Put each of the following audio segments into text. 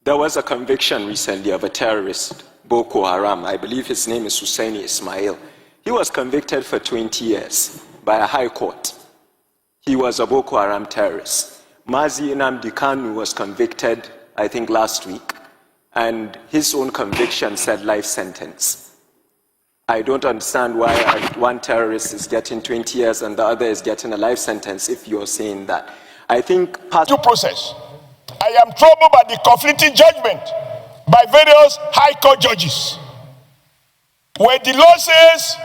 There was a conviction recently of a terrorist, Boko Haram. I believe his name is Hussein Ismail. He was convicted for 20 years by a high court. He was a Boko Haram terrorist. Mazi Nnamdi Kanu was convicted, I think, last week, and his own conviction said life sentence. I don't understand why one terrorist is getting 20 years and the other is getting a life sentence if you're saying that. I think due process. I am troubled by the conflicting judgment by various high court judges. Where the law says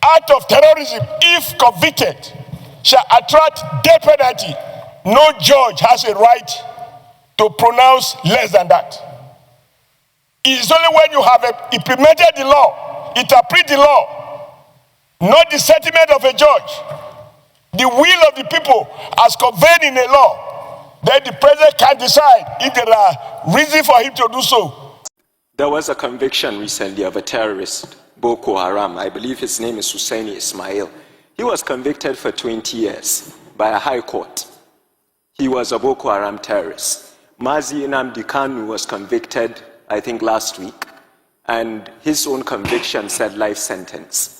act of terrorism, if convicted, shall attract death penalty, no judge has a right to pronounce less than that. It is only when you have implemented the law, interpret the law, not the sentiment of a judge, the will of the people as conveyed in a law, then the president can decide if there are reasons for him to do so. There was a conviction recently of a terrorist, Boko Haram. I believe his name is Hussein Ismail. He was convicted for 20 years by a high court. He was a Boko Haram terrorist. Mazi Nnamdi Kanu was convicted, I think, last week, and his own conviction said life sentence.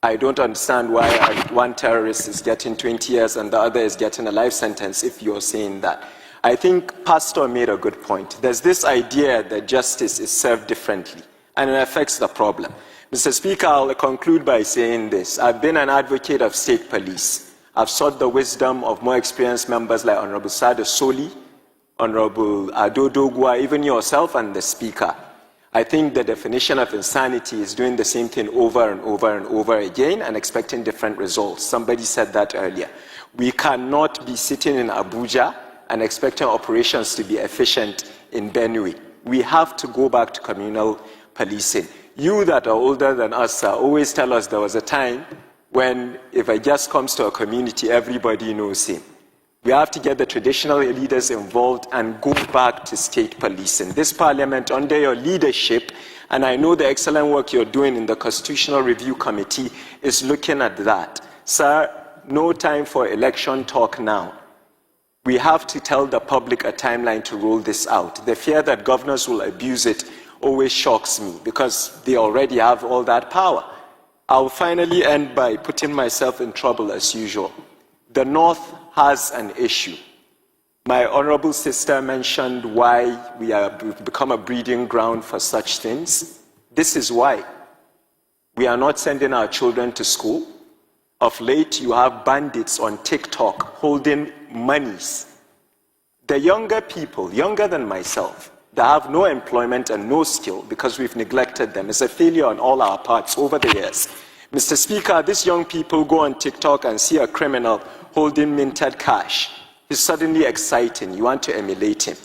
I don't understand why one terrorist is getting 20 years and the other is getting a life sentence if you're saying that. I think Pastor made a good point. There's this idea that justice is served differently, and it affects the problem. Mr. Speaker, I'll conclude by saying this. I've been an advocate of state police. I've sought the wisdom of more experienced members like Honorable Sada Soli, Honorable Ado Dogwa, even yourself and the Speaker. I think the definition of insanity is doing the same thing over and over and over again and expecting different results. Somebody said that earlier. We cannot be sitting in Abuja and expecting operations to be efficient in Benue. We have to go back to communal policing. You that are older than us always tell us there was a time when if a guest comes to a community, everybody knows him. We have to get the traditional leaders involved and go back to state policing. This parliament, under your leadership, and I know the excellent work you're doing in the Constitutional Review Committee, is looking at that. Sir, no time for election talk now. We have to tell the public a timeline to roll this out. The fear that governors will abuse it always shocks me because they already have all that power. I'll finally end by putting myself in trouble as usual. The North has an issue. My honorable sister mentioned why we've become a breeding ground for such things. This is why. We are not sending our children to school. Of late, you have bandits on TikTok holding monies. The younger people, younger than myself, that have no employment and no skill because we've neglected them, is a failure on all our parts over the years. Mr. Speaker, these young people go on TikTok and see a criminal holding minted cash. He's suddenly exciting. You want to emulate him.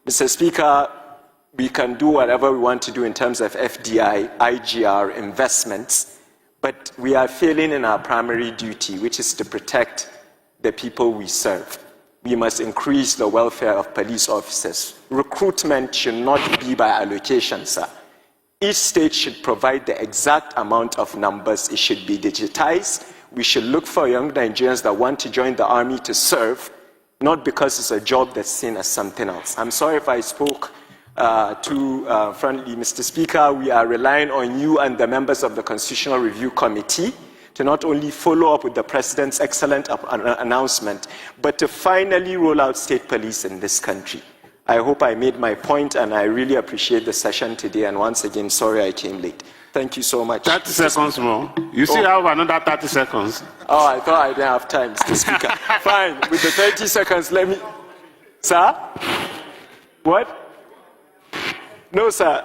Mr. Speaker, we can do whatever we want to do in terms of FDI, IGR, investments, but we are failing in our primary duty, which is to protect the people we serve. We must increase the welfare of police officers. Recruitment should not be by allocation, sir. Each state should provide the exact amount of numbers. It should be digitized. We should look for young Nigerians that want to join the army to serve, not because it's a job that's seen as something else. I'm sorry if I spoke too friendly, Mr. Speaker. We are relying on you and the members of the Constitutional Review Committee to not only follow up with the President's excellent announcement, but to finally roll out state police in this country. I hope I made my point, and I really appreciate the session today. And once again, sorry I came late. Thank you so much. 30 seconds more. You still have another 30 seconds. Oh, I thought I didn't have time, Mr. Speaker. Fine, with the 30 seconds, let me... Sir? What? No, sir.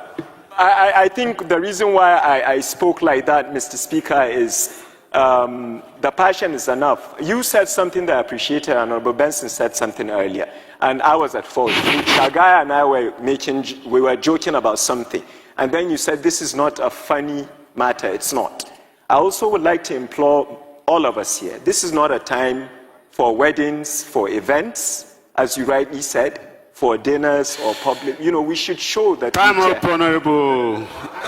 I think the reason why I spoke like that, Mr. Speaker, is the passion is enough. You said something that I appreciated, and Honorable Benson said something earlier, and I was at fault. Shagai and I were joking about something, and then you said this is not a funny matter. It's not. I also would like to implore all of us here. This is not a time for weddings, for events, as you rightly said, for dinners or public. You know, we should show that. Time up, Honorable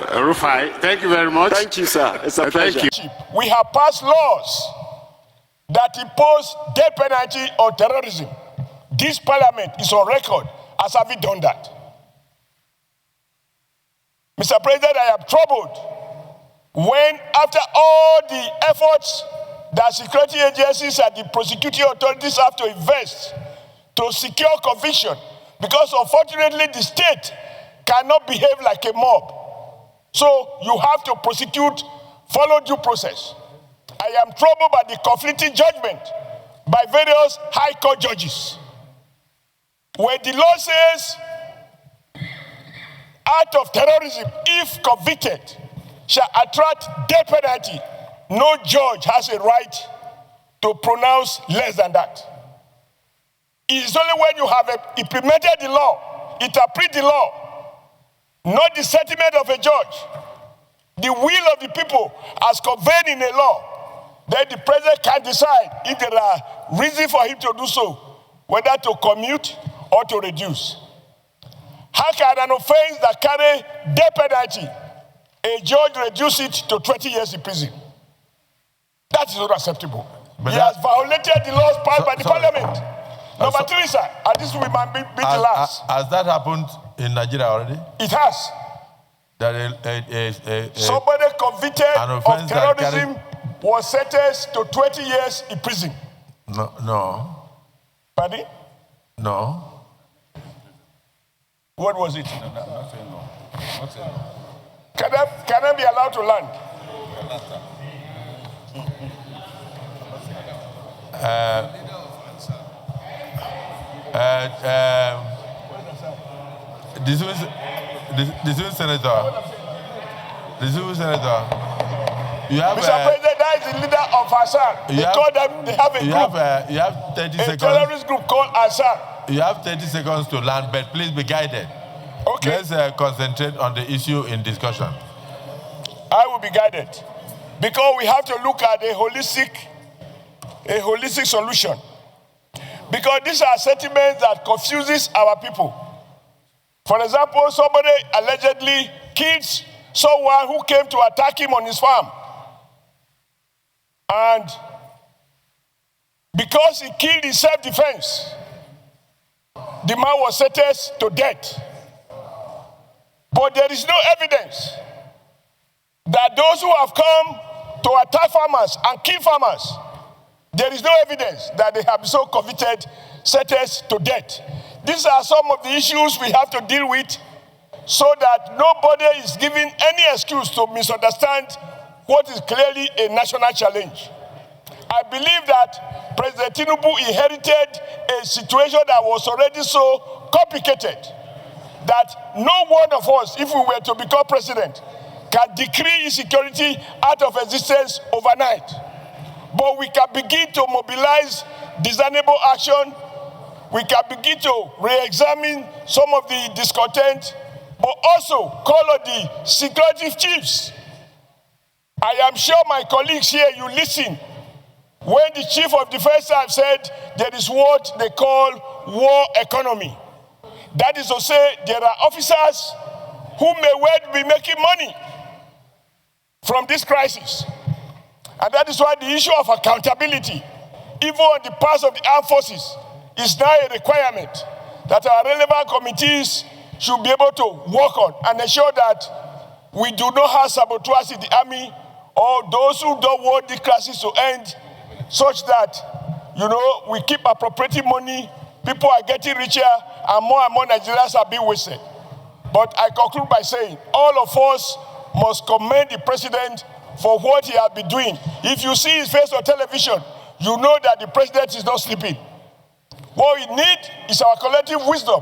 El-Rufai. Thank you very much. Thank you, sir. It's a pleasure. Thank you. We have passed laws that impose death penalty on terrorism. This parliament is on record as having done that. Mr. President, I am troubled when, after all the efforts that security agencies and the prosecuting authorities have to invest to secure conviction, because unfortunately the state cannot behave like a mob. So you have to prosecute, follow due process. I am troubled by the conflicting judgment by various high court judges, where the law says act of terrorism, if convicted, shall attract death penalty. No judge has a right to pronounce less than that. It is only when you have implemented the law, interpret the law, not the sentiment of a judge, the will of the people as conveyed in a law, then the president can decide if there are reasons for him to do so, whether to commute or to reduce. How can an offense that carry death penalty, a judge reduce it to 20 years in prison? That is not acceptable. But he has violated the laws passed by the parliament. Number three, sir, and this will be the last. Has that happened in Nigeria already? It has. That somebody convicted of terrorism was sentenced to 20 years in prison. No. Pardon? No. What was it? No, not saying no. Not saying no. Can I be allowed to land? The Senator, you have, Mr. President, that is the leader of Assad. They have a group. You have 30 seconds. A terrorist group called Assad. You have 30 seconds to land, but please be guided. Okay. Let's concentrate on the issue in discussion. I will be guided, because we have to look at a holistic solution. Because these are sentiments that confuses our people. For example, somebody allegedly kills someone who came to attack him on his farm. And because he killed in self-defense, the man was sentenced to death. But there is no evidence that those who have come to attack farmers and kill farmers, there is no evidence that they have been so convicted, sentenced to death. These are some of the issues we have to deal with, so that nobody is given any excuse to misunderstand what is clearly a national challenge. I believe that President Tinubu inherited a situation that was already so complicated that no one of us, if we were to become president, can decree insecurity out of existence overnight. But we can begin to mobilize discernible action. We can begin to re-examine some of the discontent, but also call on the security chiefs. I am sure my colleagues here, you listen when the chief of defense staff said there is what they call war economy. That is to say, there are officers who may well be making money from this crisis. And that is why the issue of accountability, even on the part of the armed forces, is now a requirement that our relevant committees should be able to work on and ensure that we do not have saboteurs in the army or those who don't want the crisis to end, such that, we keep appropriating money, people are getting richer, and more Nigerians are being wasted. But I conclude by saying, all of us must commend the president for what he has been doing. If you see his face on television, you know that the president is not sleeping. What we need is our collective wisdom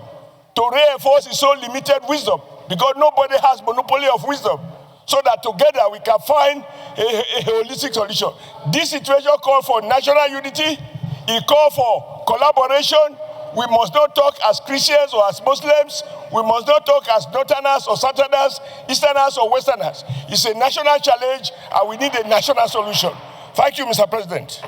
to reinforce his own limited wisdom, because nobody has monopoly of wisdom, so that together we can find a holistic solution. This situation calls for national unity. It calls for collaboration. We must not talk as Christians or as Muslims. We must not talk as Northerners or Southerners, Easterners or Westerners. It's a national challenge, and we need a national solution. Thank you, Mr. President.